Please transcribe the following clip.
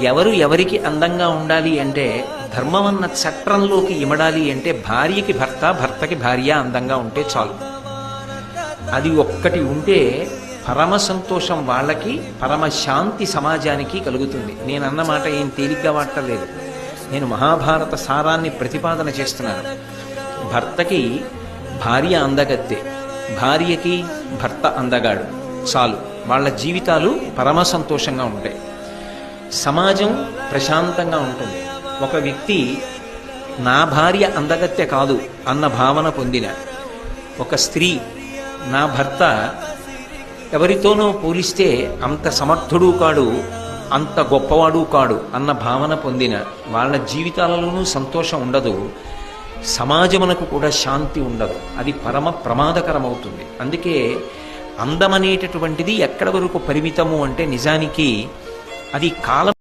ఎవరు ఎవరికి అందంగా ఉండాలి అంటే, ధర్మమన్న చట్రంలోకి ఇమడాలి అంటే భార్యకి భర్త, భర్తకి భార్య అందంగా ఉంటే చాలు. అది ఒక్కటి ఉంటే పరమ సంతోషం వాళ్ళకి, పరమ శాంతి సమాజానికి కలుగుతుంది. నేను అన్నమాట ఏం తేలిగ్గా వాడలేదు. నేను మహాభారత సారాన్ని ప్రతిపాదన చేస్తున్నాను. భర్తకి భార్య అందగత్తె, భార్యకి భర్త అందగాడు, చాలు. వాళ్ళ జీవితాలు పరమ సంతోషంగా ఉంటాయి, సమాజం ప్రశాంతంగా ఉంటుంది. ఒక వ్యక్తి నా భార్య అందగత్తె కాదు అన్న భావన పొందిన, ఒక స్త్రీ నా భర్త ఎవరితోనో పోలిస్తే అంత సమర్థుడు కాడు, అంత గొప్పవాడు కాడు అన్న భావన పొందిన వాళ్ళ జీవితాలలోనూ సంతోషం ఉండదు, సమాజమునకు కూడా శాంతి ఉండదు. అది పరమ ప్రమాదకరమవుతుంది. అందుకే అందమనేటటువంటిది ఎక్కడి వరకు పరిమితము అంటే, నిజానికి అది కాలం